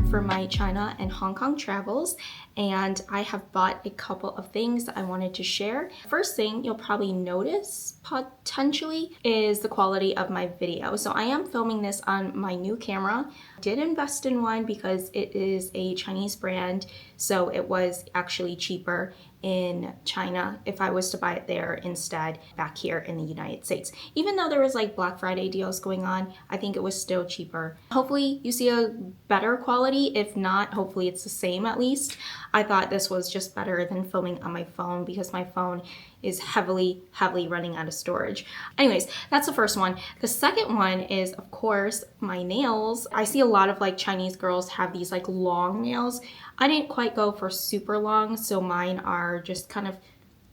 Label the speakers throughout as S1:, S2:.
S1: for my China and Hong Kong travels, and I have bought a couple of things that I wanted to share. First thing you'll probably notice potentially is the quality of my video. So I am filming this on my new camera. I did invest in one because it is a Chinese brand, so it was actually cheaper in China if I was to buy it there instead back here in the United States. Even though there was like Black Friday deals going on, I think it was still cheaper. Hopefully you see a better quality. If not, hopefully it's the same at least. I thought this was just better than filming on my phone because my phone is heavily running out of storage. Anyways, that's the first one. The second one is, of course, my nails. I see a lot of like Chinese girls have these like long nails. I didn't quite go for super long, so mine are just kind of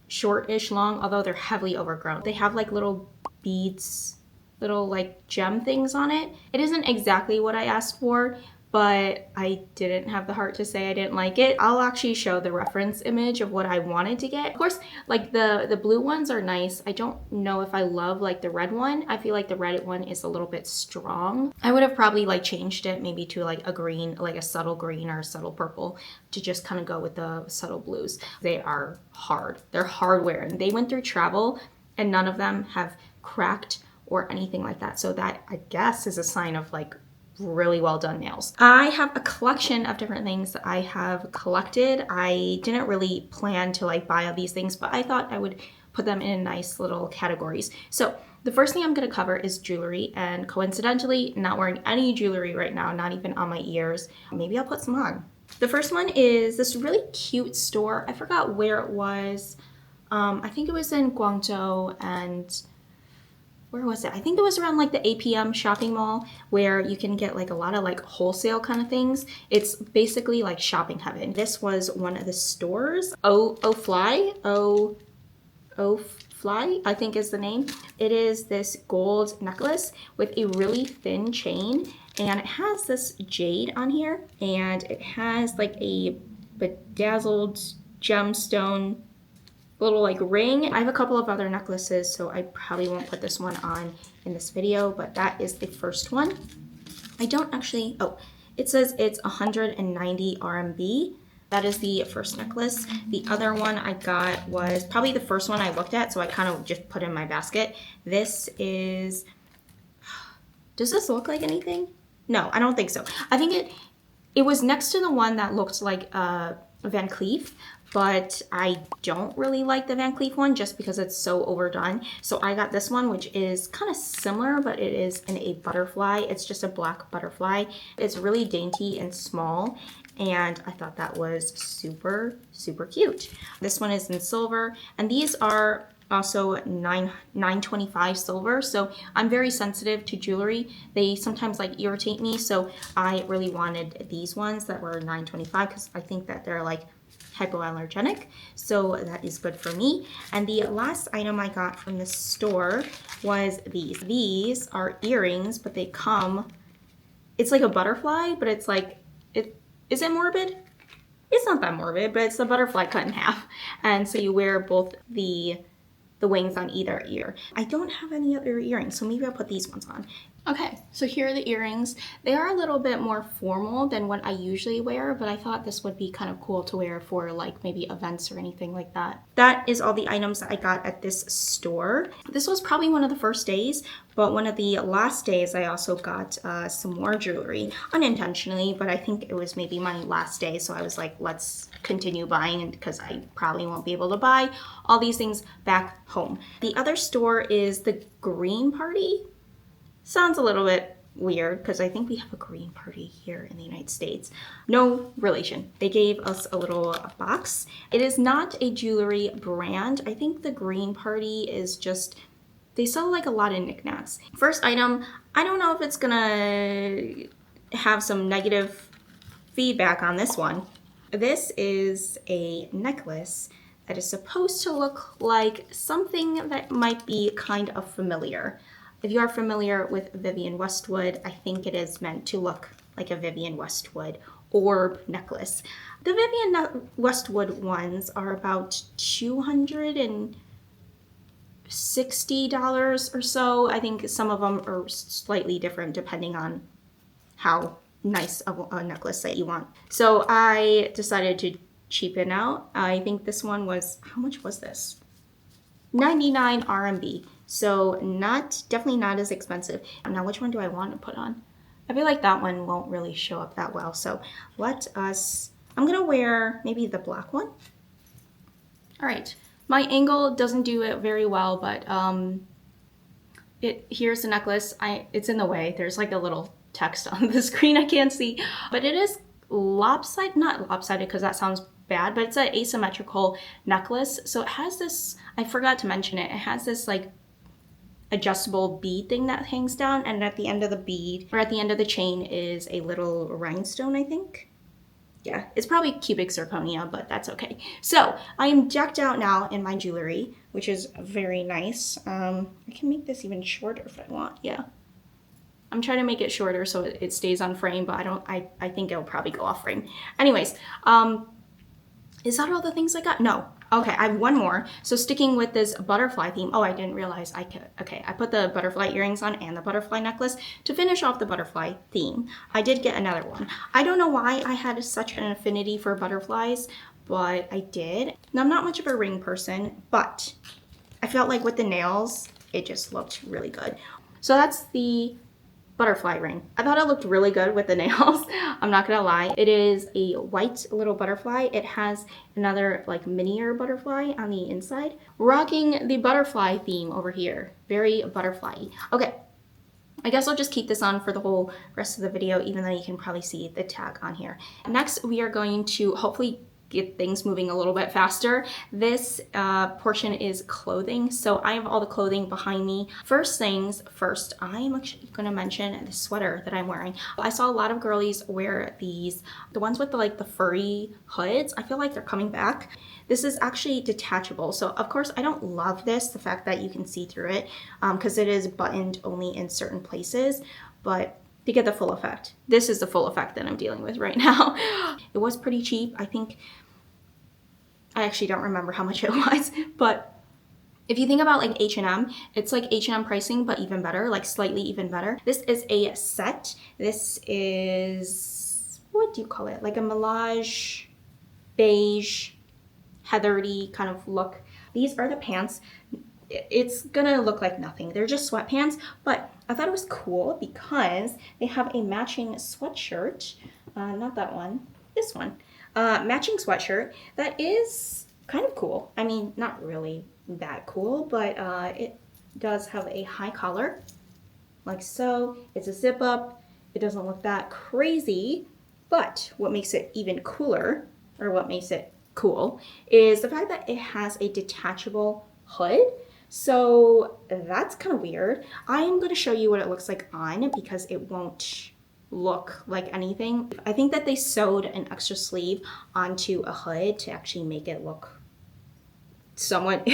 S1: short-ish long, although they're heavily overgrown. They have like little beads, little like gem things on it. It isn't exactly what I asked for, but I didn't have the heart to say I didn't like it. I'll actually show the reference image of what I wanted to get. Of course, like the blue ones are nice. I don't know if I love like the red one. I feel like the red one is a little bit strong. I would have probably like changed it maybe to like a green, like a subtle green or a subtle purple to just kind of go with the subtle blues. They are hard. They're hard wearing. They went through travel and none of them have cracked or anything like that. So that, I guess, is a sign of like really well done nails. I have a collection of different things that I have collected. I didn't really plan to like buy all these things, but I thought I would put them in nice little categories. So the first thing I'm going to cover is jewelry, and coincidentally, not wearing any jewelry right now, not even on my ears. Maybe I'll put some on. The first one is this really cute store. I forgot where it was. I think it was in Guangzhou, and where was it? I think it was around like the APM shopping mall where you can get like a lot of like wholesale kind of things. It's basically like shopping heaven. This was one of the stores. Fly, I think is the name. It is this gold necklace with a really thin chain, and it has this jade on here, and it has like a bedazzled gemstone little like ring. I have a couple of other necklaces, so I probably won't put this one on in this video, but that is the first one. I don't actually, oh, it says it's 190 RMB. That is the first necklace. The other one I got was probably the first one I looked at, so I kind of just put in my basket. This is, does this look like anything? No, I don't think so. I think it was next to the one that looked like Van Cleef, but I don't really like the Van Cleef one just because it's so overdone. So I got this one, which is kind of similar, but it is in a butterfly. It's just a black butterfly. It's really dainty and small, and I thought that was super cute. This one is in silver, and these are also 925 silver. So I'm very sensitive to jewelry. They sometimes like irritate me, so I really wanted these ones that were 925 because I think that they're like hypoallergenic, so that is good for me. And the last item I got from the store was these. These are earrings, but they come, it's like a butterfly, but it's like, is it morbid? It's not that morbid, but it's the butterfly cut in half. And so you wear both the wings on either ear. I don't have any other earrings, so maybe I'll put these ones on. Okay, so here are the earrings. They are a little bit more formal than what I usually wear, but I thought this would be kind of cool to wear for like maybe events or anything like that. That is all the items that I got at this store. This was probably one of the first days, but one of the last days I also got some more jewelry, unintentionally, but I think it was maybe my last day, so I was like, let's continue buying because I probably won't be able to buy all these things back home. The other store is the Green Party. Sounds a little bit weird because I think we have a green party here in the United States. No relation. They gave us a little box. It is not a jewelry brand. I think the Green Party is just, they sell like a lot of knickknacks. First item, I don't know if it's gonna have some negative feedback on this one. This is a necklace that is supposed to look like something that might be kind of familiar. If you are familiar with Vivienne Westwood, I think it is meant to look like a Vivienne Westwood orb necklace. The Vivienne Westwood ones are about $260 or so. I think some of them are slightly different depending on how nice of a necklace that you want. So I decided to cheapen out. I think this one was, how much was this? 99 RMB. So definitely not as expensive. Now, which one do I want to put on? I feel like that one won't really show up that well. So I'm gonna wear maybe the black one. All right, my angle doesn't do it very well, but here's the necklace. It's in the way. There's like a little text on the screen I can't see, but it is lopsided, not lopsided because that sounds bad, but it's an asymmetrical necklace. So it has this, I forgot to mention it, it has this like adjustable bead thing that hangs down, and at the end of the bead, or at the end of the chain, is a little rhinestone, I think. Yeah, it's probably cubic zirconia, but that's okay. So I am decked out now in my jewelry, which is very nice. I can make this even shorter if I want. Yeah, I'm trying to make it shorter so it stays on frame, but I think it'll probably go off frame. Anyways, is that all the things I got? No. Okay, I have one more. So sticking with this butterfly theme. Oh, I didn't realize I could. Okay, I put the butterfly earrings on and the butterfly necklace to finish off the butterfly theme. I did get another one. I don't know why I had such an affinity for butterflies, but I did. Now, I'm not much of a ring person, but I felt like with the nails, it just looked really good. So that's the butterfly ring. I thought it looked really good with the nails. I'm not gonna lie. It is a white little butterfly. It has another like miniature butterfly on the inside. Rocking the butterfly theme over here. Very butterfly-y. Okay, I guess I'll just keep this on for the whole rest of the video, even though you can probably see the tag on here. Next, we are going to hopefully get things moving a little bit faster. This portion is clothing. So I have all the clothing behind me. First things first, I'm actually gonna mention the sweater that I'm wearing. I saw a lot of girlies wear these, the ones with the furry hoods. I feel like they're coming back. This is actually detachable. So of course I don't love this, the fact that you can see through it, because it is buttoned only in certain places, but to get the full effect. This is the full effect that I'm dealing with right now. It was pretty cheap. I think, I actually don't remember how much it was, but if you think about like H&M, it's like H&M pricing, but even better, like slightly even better. This is a set. This is, what do you call it? Like a melange, beige, heathery kind of look. These are the pants. It's gonna look like nothing. They're just sweatpants, but I thought it was cool because they have a matching sweatshirt. Not that one, this one. Matching sweatshirt that is kind of cool. I mean, not really that cool, but it does have a high collar, like so. It's a zip up. It doesn't look that crazy, but what makes it even cooler, or what makes it cool, is the fact that it has a detachable hood. So that's kind of weird. I'm going to show you what it looks like on, because it won't look like anything. I think that they sewed an extra sleeve onto a hood to actually make it look somewhat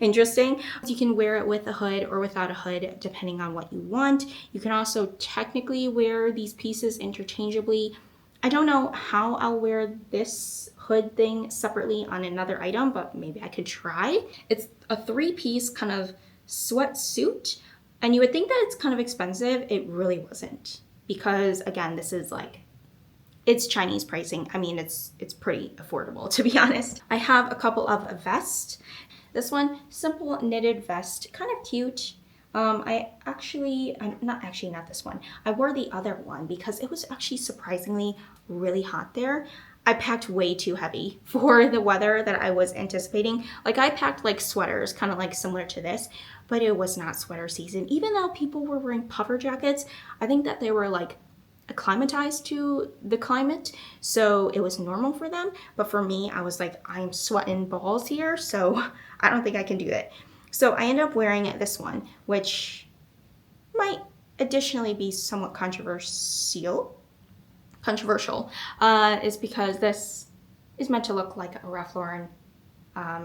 S1: interesting. You can wear it with a hood or without a hood, depending on what you want. You can also technically wear these pieces interchangeably. I don't know how I'll wear this hood thing separately on another item, but maybe I could try. It's a 3-piece kind of sweatsuit, and you would think that it's kind of expensive. It really wasn't, because again, this is like, it's Chinese pricing. I mean, it's pretty affordable, to be honest. I have a couple of vests. This one, simple knitted vest, kind of cute. Not this one. I wore the other one because it was actually surprisingly really hot there. I packed way too heavy for the weather that I was anticipating. Like, I packed like sweaters, kind of like similar to this, but it was not sweater season. Even though people were wearing puffer jackets, I think that they were like acclimatized to the climate, so it was normal for them. But for me, I was like, I'm sweating balls here, so I don't think I can do that. So I ended up wearing this one, which might additionally be somewhat controversial, is because this is meant to look like a Ralph Lauren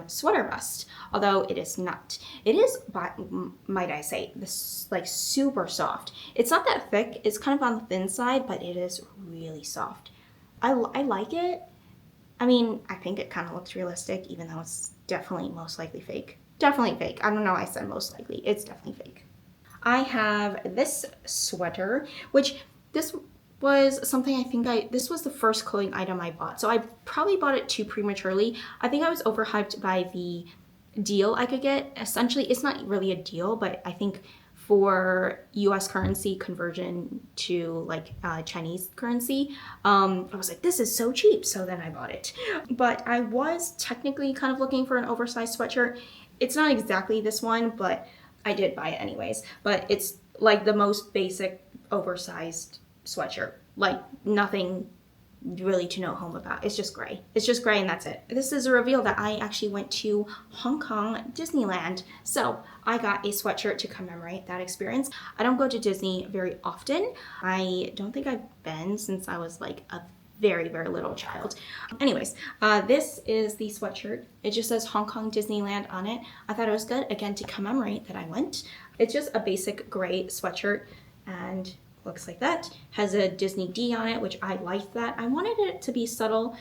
S1: sweater vest, although it is not. It is, might I say, this like super soft. It's not that thick. It's kind of on the thin side, but it is really soft. I like it. I mean, I think it kind of looks realistic, even though it's definitely most likely fake. Definitely fake. I don't know, I said most likely. It's definitely fake. I have this sweater, which this was something I think this was the first clothing item I bought. So I probably bought it too prematurely. I think I was overhyped by the deal I could get. Essentially, it's not really a deal, but I think for US currency conversion to like Chinese currency, I was like, this is so cheap. So then I bought it. But I was technically kind of looking for an oversized sweatshirt. It's not exactly this one, but I did buy it anyways. But it's like the most basic oversized sweatshirt. Like nothing really to note home about. It's just gray. It's just gray and that's it. This is a reveal that I actually went to Hong Kong Disneyland. So I got a sweatshirt to commemorate that experience. I don't go to Disney very often. I don't think I've been since I was like a very, very little child. Anyways, this is the sweatshirt. It just says Hong Kong Disneyland on it. I thought it was good, again, to commemorate that I went. It's just a basic gray sweatshirt and looks like that. Has a Disney D on it, which I like that. I wanted it to be subtle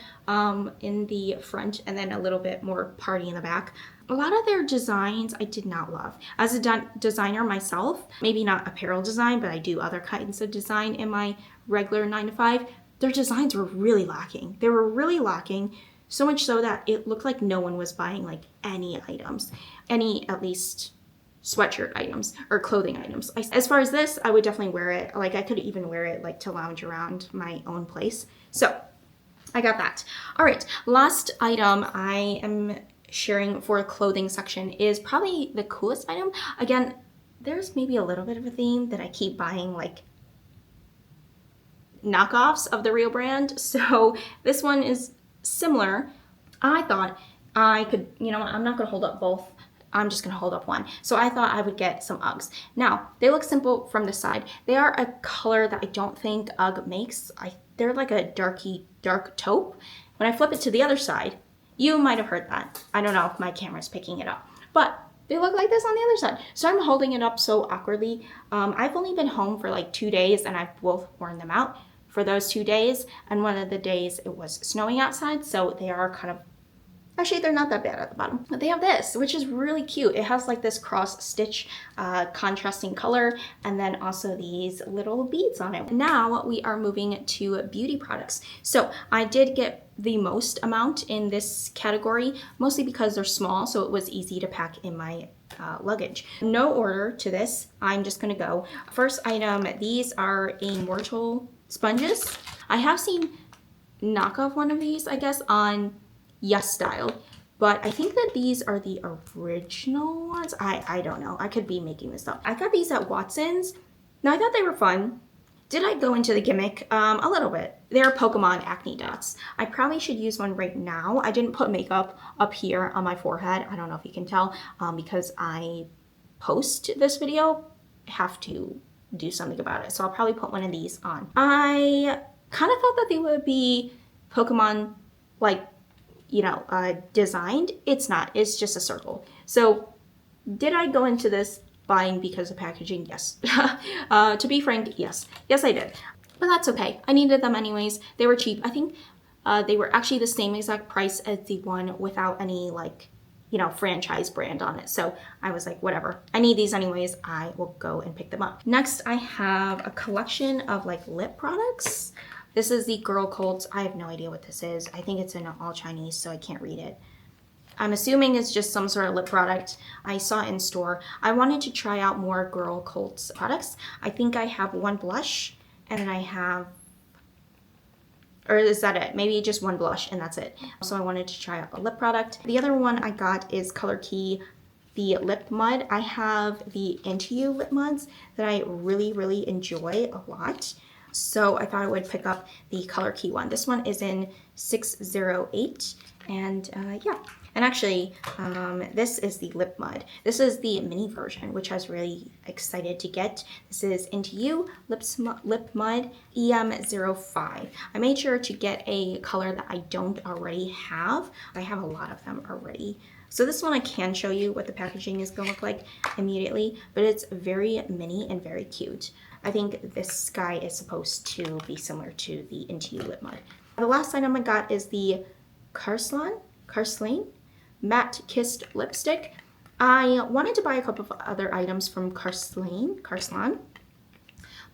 S1: in the front and then a little bit more party in the back. A lot of their designs I did not love. As a designer myself, maybe not apparel design, but I do other kinds of design in my regular 9 to 5. Their designs were really lacking. They were really lacking, so much so that it looked like no one was buying like any items, any at least sweatshirt items or clothing items. As far as this, I would definitely wear it. Like I could even wear it like to lounge around my own place. So I got that. All right, last item I am sharing for a clothing section is probably the coolest item. Again, there's maybe a little bit of a theme that I keep buying like knockoffs of the real brand. So this one is similar. I thought I could, you know, I'm not gonna hold up both. I'm just gonna hold up one. So I thought I would get some Uggs. Now, they look simple from the side. They are a color that I don't think Ugg makes. They're like a dark taupe. When I flip it to the other side, you might have heard that. I don't know if my camera's picking it up, but they look like this on the other side. So I'm holding it up so awkwardly. I've only been home for like 2 days and I've both worn them out for those 2 days. And one of the days it was snowing outside. So they are kind of, actually, they're not that bad at the bottom. But they have this, which is really cute. It has like this cross stitch contrasting color and then also these little beads on it. Now we are moving to beauty products. So I did get the most amount in this category, mostly because they're small, so it was easy to pack in my luggage. No order to this. I'm just gonna go. First item, these are AMORTALS sponges. I have seen knockoff one of these, I guess, on Yes Style, but I think that these are the original ones. I don't know. I could be making this up. I got these at Watson's. Now, I thought they were fun. Did I go into the gimmick? A little bit. They're Pokemon acne dots. I probably should use one right now. I didn't put makeup up here on my forehead. I don't know if you can tell because I post this video, have to do something about it. So I'll probably put one of these on. I kind of thought that they would be Pokemon like, you know, designed. It's not. It's just a circle. So did I go into this buying because of packaging? Yes. To be frank, yes. Yes, I did. But that's okay. I needed them anyways. They were cheap. I think they were actually the same exact price as the one without any like, you know, franchise brand on it. So I was like, whatever. I need these anyways. I will go and pick them up. Next, I have a collection of like lip products. This is the GIRLCULT. I have no idea what this is. I think it's in all Chinese, so I can't read it. I'm assuming it's just some sort of lip product I saw in store. I wanted to try out more GIRLCULT products. I think I have one blush, and then I have, or is that it? Maybe just one blush, and that's it. So I wanted to try out a lip product. The other one I got is COLORKEY, the lip mud. I have the Into You lip muds that I really, really enjoy a lot. So I thought I would pick up the COLORKEY one. This one is in 608, and yeah. And actually, this is the lip mud. This is the mini version, which I was really excited to get. This is Into You lip mud EM05. I made sure to get a color that I don't already have. I have a lot of them already. So this one I can show you what the packaging is gonna look like immediately, but it's very mini and very cute. I think this guy is supposed to be similar to the Into You lip mud. The last item I got is the CARSLAN Matte Kissed Lipstick. I wanted to buy a couple of other items from CARSLAN,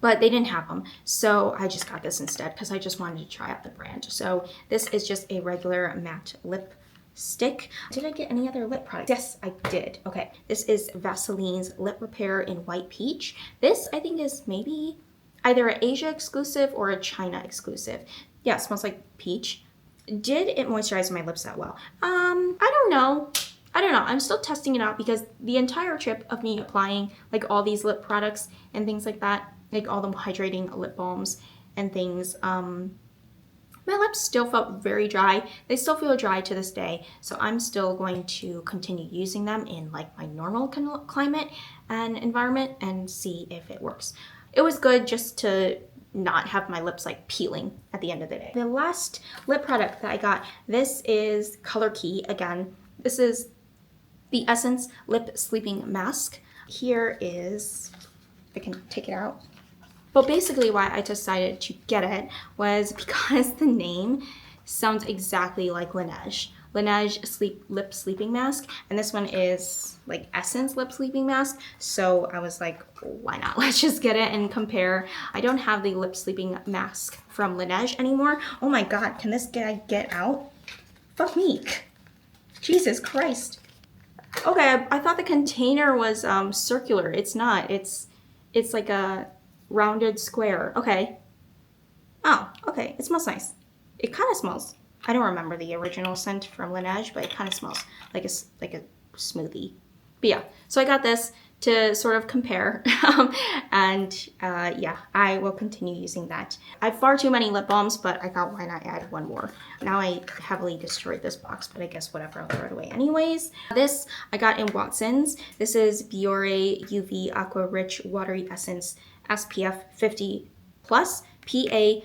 S1: but they didn't have them. So I just got this instead because I just wanted to try out the brand. So this is just a regular matte lip stick. Did I get any other lip products? Yes, I did. Okay, this is Vaseline's Lip Repair in White Peach. This I think is maybe either an Asia exclusive or a China exclusive. Yeah, it smells like peach. Did it moisturize my lips that well? I don't know. I'm still testing it out because the entire trip of me applying like all these lip products and things like that, like all the hydrating lip balms and things, my lips still felt very dry. They still feel dry to this day. So I'm still going to continue using them in like my normal climate and environment and see if it works. It was good just to not have my lips like peeling at the end of the day. The last lip product that I got, this is COLORKEY again. This is the Essence Lip Sleeping Mask. Here is, I can take it out. But basically why I decided to get it was because the name sounds exactly like Laneige. Laneige Lip Sleeping Mask, and this one is like Essence Lip Sleeping Mask. So I was like, why not? Let's just get it and compare. I don't have the lip sleeping mask from Laneige anymore. Oh my god, can this guy get out? Fuck me. Jesus Christ. Okay, I thought the container was circular. It's not. It's like a rounded square. Okay. Oh, okay. It smells nice. It kind of smells. I don't remember the original scent from Laneige, but it kind of smells like a smoothie. But yeah, so I got this to sort of compare, and yeah, I will continue using that. I have far too many lip balms, but I thought why not add one more. Now I heavily destroyed this box, but I guess whatever, I'll throw it away anyways. This I got in Watson's. This is BIORE UV Aqua Rich Watery Essence SPF 50 plus PA+++.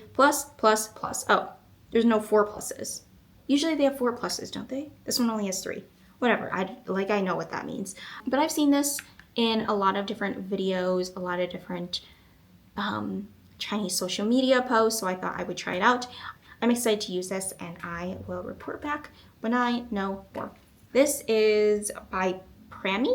S1: Oh, there's no 4 pluses. Usually they have 4 pluses, don't they? This one only has 3. Whatever, I know what that means. But I've seen this in a lot of different videos, a lot of different Chinese social media posts, so I thought I would try it out. I'm excited to use this, and I will report back when I know more. This is by PRAMY.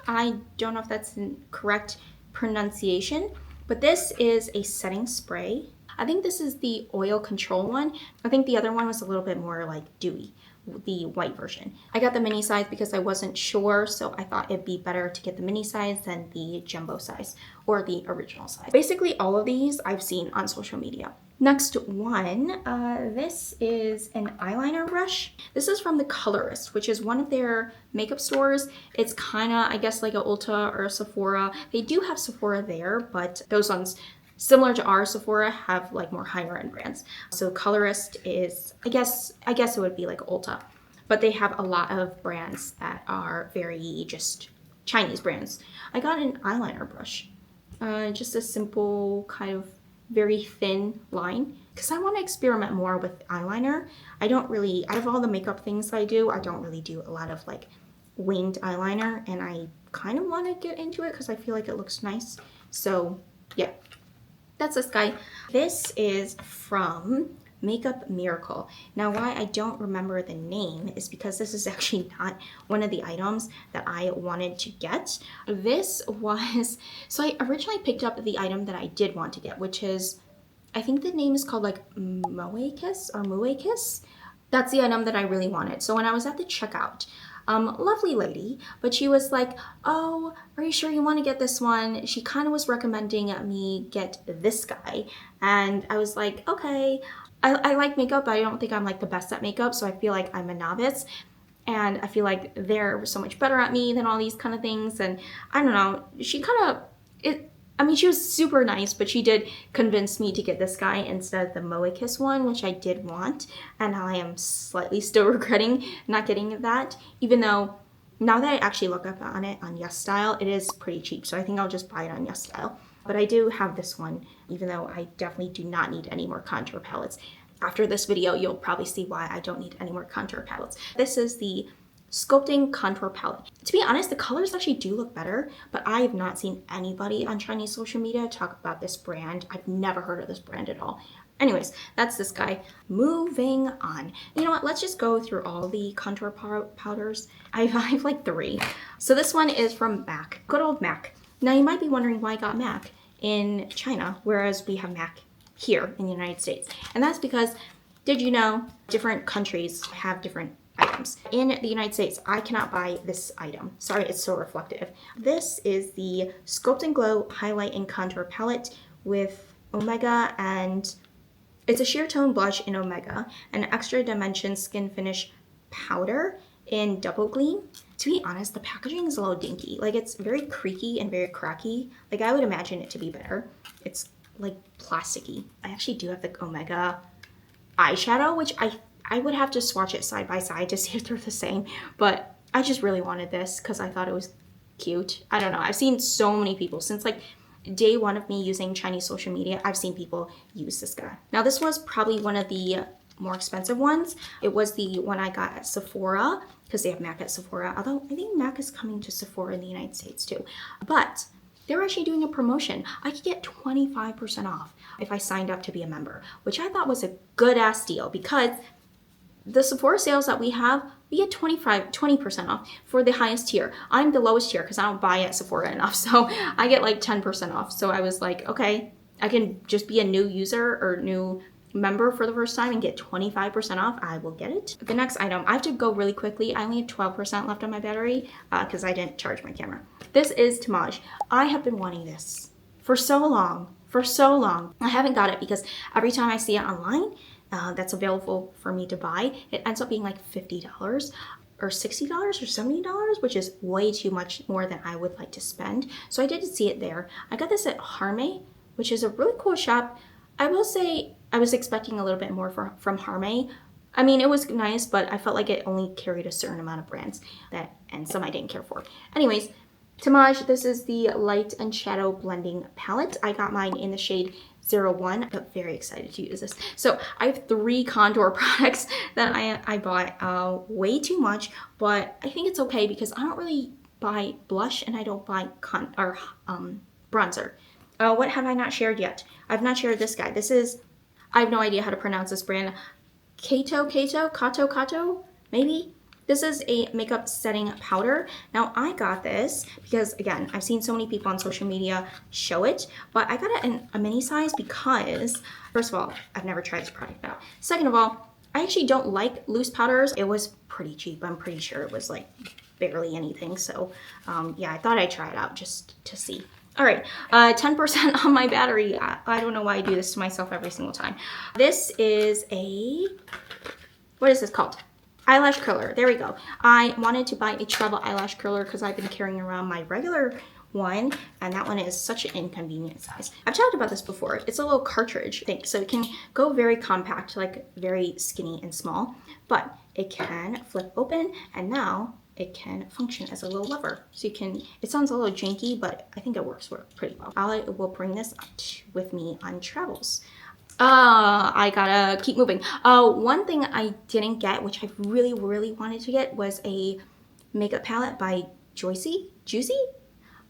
S1: I don't know if that's the correct pronunciation, but this is a setting spray. I think this is the oil control one. I think the other one was a little bit more like dewy, the white version. I got the mini size because I wasn't sure, so I thought it'd be better to get the mini size than the jumbo size or the original size. Basically all of these I've seen on social media. Next one, this is an eyeliner brush. This is from the Colorist, which is one of their makeup stores. It's kind of, I guess, like a Ulta or a Sephora. They do have Sephora there, but those ones, similar to our Sephora, have like more higher end brands. So Colorist is, I guess it would be like Ulta, but they have a lot of brands that are very just Chinese brands. I got an eyeliner brush, just a simple kind of very thin line because I want to experiment more with eyeliner. I don't really, out of all the makeup things I do, I don't really do a lot of like winged eyeliner, and I kind of want to get into it because I feel like it looks nice. So yeah. That's this guy. This is from Makeup Miracle. Now why I don't remember the name is because this is actually not one of the items that I wanted to get. This was, so I originally picked up the item that I did want to get, which is, I think the name is called like Moe-Kiss or Moe-Kiss. That's the item that I really wanted. So when I was at the checkout, lovely lady, but she was like, oh, are you sure you want to get this one? She kind of was recommending me get this guy. And I was like, okay, I like makeup, but I don't think I'm like the best at makeup. So I feel like I'm a novice. And I feel like they're so much better at me than all these kind of things. And I don't know, she kind of, I mean, she was super nice, but she did convince me to get this guy instead of the Moe-Kiss one, which I did want. And I am slightly still regretting not getting that, even though now that I actually look up on it on YesStyle, it is pretty cheap. So I think I'll just buy it on YesStyle. But I do have this one, even though I definitely do not need any more contour palettes. After this video, you'll probably see why I don't need any more contour palettes. This is the Sculpting Contour Palette. To be honest, the colors actually do look better, but I have not seen anybody on Chinese social media talk about this brand. I've never heard of this brand at all. Anyways, that's this guy. Moving on. You know what? Let's just go through all the contour powders. I have like 3. So this one is from M.A.C. Good old M.A.C. Now you might be wondering why I got M.A.C. in China, whereas we have MAC here in the United States. And that's because, did you know, different countries have different items. In the United States, I cannot buy this item. Sorry, it's so reflective. This is the Sculpt and Glow Highlight and Contour Palette with Omega, and it's a sheer tone blush in Omega, an extra dimension skin finish powder in Double Gleam. To be honest, the packaging is a little dinky. Like, it's very creaky and very cracky. Like, I would imagine it to be better. It's like plasticky. I actually do have the Omega eyeshadow, which I would have to swatch it side by side to see if they're the same, but I just really wanted this because I thought it was cute. I don't know. I've seen so many people since like day one of me using Chinese social media. I've seen people use this guy. Now this was probably one of the more expensive ones. It was the one I got at Sephora because they have MAC at Sephora, although I think MAC is coming to Sephora in the United States too. But they're actually doing a promotion. I could get 25% off if I signed up to be a member, which I thought was a good ass deal because the Sephora sales that we have, we get 20% off for the highest tier. I'm the lowest tier because I don't buy at Sephora enough, so I get like 10% off. So I was like, okay, I can just be a new user or new member for the first time and get 25% off. I will get it. The next item, I have to go really quickly. I only have 12% left on my battery because I didn't charge my camera. This is TIMAGE. I have been wanting this for so long. I haven't got it because every time I see it online, that's available for me to buy, it ends up being like $50 or $60 or $70, which is way too much more than I would like to spend. So I did see it there. I got this at Harme, which is a really cool shop. I will say I was expecting a little bit more from Harme. I mean, it was nice, but I felt like it only carried a certain amount of brands and some I didn't care for. Anyways, TIMAGE, this is the Light and Shadow Blending Palette. I got mine in the shade 01, but very excited to use this. So I have 3 contour products that I bought way too much, but I think it's okay because I don't really buy blush and I don't buy bronzer. What have I not shared yet? I've not shared this guy. This is, I have no idea how to pronounce this brand. KATO-KATO, maybe? This is a makeup setting powder. Now I got this because again, I've seen so many people on social media show it, but I got it in a mini size because first of all, I've never tried this product out. Second of all, I actually don't like loose powders. It was pretty cheap. I'm pretty sure it was like barely anything. So yeah, I thought I'd try it out just to see. All right, 10% on my battery. I don't know why I do this to myself every single time. This is a, what is this called? Eyelash curler. There we go. I wanted to buy a travel eyelash curler because I've been carrying around my regular one, and that one is such an inconvenient size. I've talked about this before. It's a little cartridge thing, so it can go very compact, like very skinny and small, but it can flip open, and now it can function as a little lever. So you can, it sounds a little janky, but I think it works pretty well. I will bring this with me on travels. I gotta keep moving. One thing I didn't get, which I really wanted to get, was a makeup palette by JOOCYEE.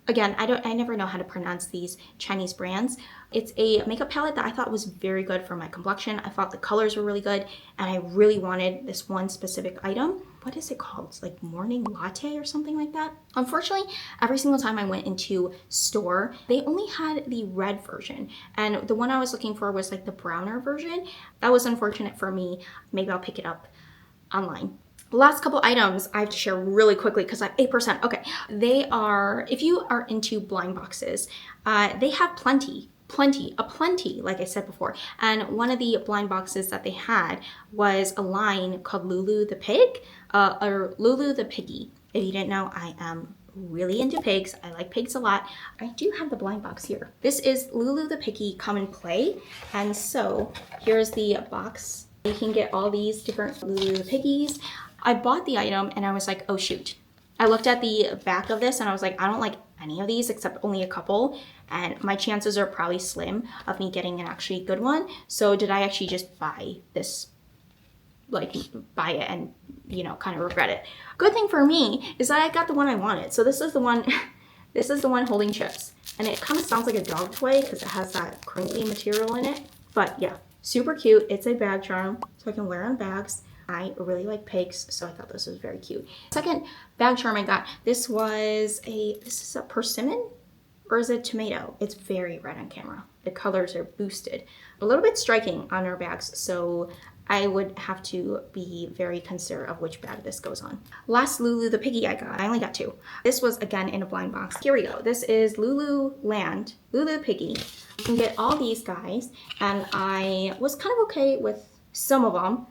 S1: Again, I never know how to pronounce these Chinese brands. It's a makeup palette that I thought was very good for my complexion. I thought the colors were really good, and I really wanted this one specific item. What is it called? It's like Morning Latte or something like that. Unfortunately, every single time I went into store, they only had the red version, and the one I was looking for was like the browner version. That was unfortunate for me. Maybe I'll pick it up online. Last couple items I have to share really quickly because I have 8%. Okay, they are, if you are into blind boxes, they have plenty, like I said before. And one of the blind boxes that they had was a line called Lulu the Pig, or Lulu the Piggy. If you didn't know, I am really into pigs. I like pigs a lot. I do have the blind box here. This is Lulu the Piggy Come and Play. And so here's the box. You can get all these different Lulu the Piggies. I bought the item and I was like, oh shoot. I looked at the back of this and I was like, I don't like any of these except only a couple, and my chances are probably slim of me getting an actually good one. So did I actually just buy this, like buy it and, you know, kind of regret it? Good thing for me is that I got the one I wanted. So this is the one, this is the one holding chips, and it kind of sounds like a dog toy because it has that crinkly material in it. But yeah, super cute. It's a bag charm, so I can wear on bags. I really like pigs, so I thought this was very cute. Second bag charm I got, this is a persimmon or is it tomato? It's very red on camera. The colors are boosted. A little bit striking on our bags, so I would have to be very considerate of which bag this goes on. Last Lulu the Piggy I got. I only got 2. This was again in a blind box. Here we go. This is Lululand, Lulu the Piggy. You can get all these guys, and I was kind of okay with some of them.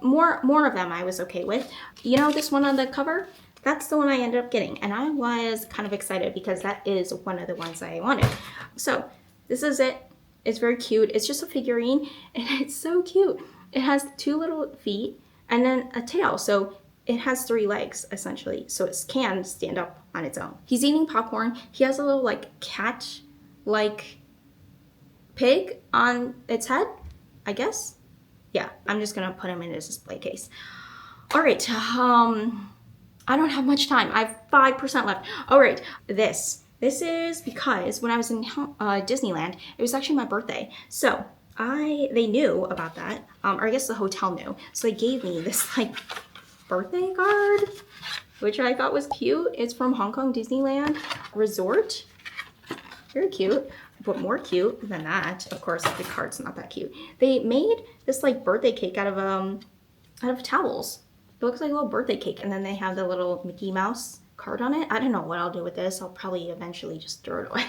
S1: More of them I was okay with. You know this one on the cover? That's the one I ended up getting, and I was kind of excited because that is one of the ones I wanted. So this is it. It's very cute. It's just a figurine, and it's so cute. It has 2 little feet and then a tail, so it has 3 legs essentially, so it can stand up on its own. He's eating popcorn. He has a little like cat-like pig on its head, I guess. Yeah, I'm just gonna put him in his display case. All right, I don't have much time. I have 5% left. All right, this is because when I was in Disneyland, it was actually my birthday. So they knew about that, or I guess the hotel knew. So they gave me this like birthday card, which I thought was cute. It's from Hong Kong Disneyland Resort. Very cute. But more cute than that, of course, the card's not that cute. They made this like birthday cake out of towels. It looks like a little birthday cake, and then they have the little Mickey Mouse card on it. I don't know what I'll do with this. I'll probably eventually just throw it away.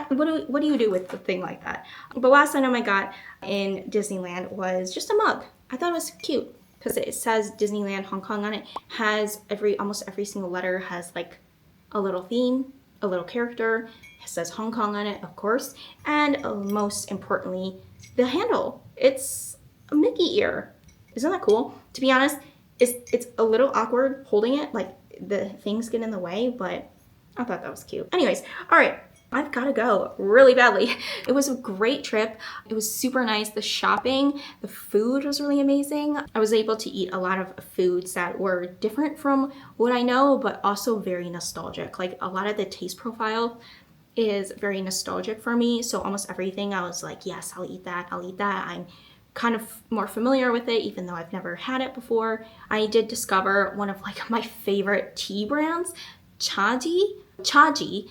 S1: What do you do with a thing like that? The last item I got in Disneyland was just a mug. I thought it was cute because it says Disneyland Hong Kong on it. Has almost every single letter has like a little theme, a little character. It says Hong Kong on it, of course, and most importantly, the handle. It's a Mickey ear. Isn't that cool? To be honest, it's a little awkward holding it, like the things get in the way, but I thought that was cute. Anyways, all right, I've got to go really badly. It was a great trip. It was super nice. The shopping, the food was really amazing. I was able to eat a lot of foods that were different from what I know, but also very nostalgic. Like a lot of the taste profile is very nostalgic for me. So almost everything I was like, yes, I'll eat that. I'll eat that. I'm kind of more familiar with it, even though I've never had it before. I did discover one of like my favorite tea brands, Chaji. Chaji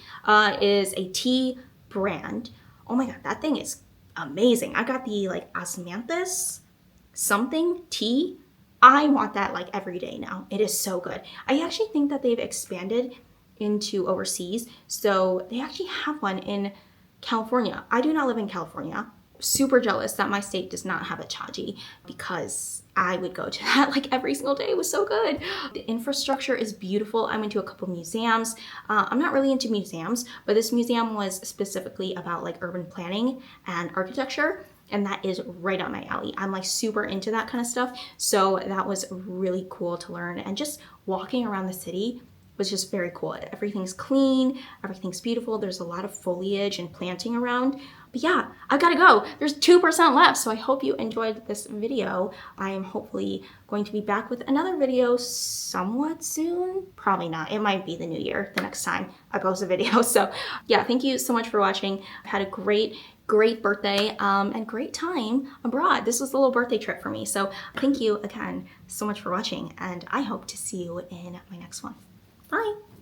S1: is a tea brand. Oh my god, that thing is amazing. I got the like osmanthus something tea. I want that like every day now. It is so good. I actually think that they've expanded into overseas, so they actually have one in California. I do not live in California. Super jealous that my state does not have a Chaji because I would go to that like every single day. It was so good. The infrastructure is beautiful. I went to a couple museums. I'm not really into museums, but this museum was specifically about like urban planning and architecture, and that is right on my alley. I'm like super into that kind of stuff. So that was really cool to learn, and just walking around the city was just very cool. Everything's clean, everything's beautiful. There's a lot of foliage and planting around. But yeah, I gotta go. There's 2% left, so I hope you enjoyed this video. I am hopefully going to be back with another video somewhat soon. Probably not. It might be the new year the next time I post a video. So yeah, thank you so much for watching. I had a great birthday and great time abroad. This was a little birthday trip for me. So thank you again so much for watching, and I hope to see you in my next one. Bye.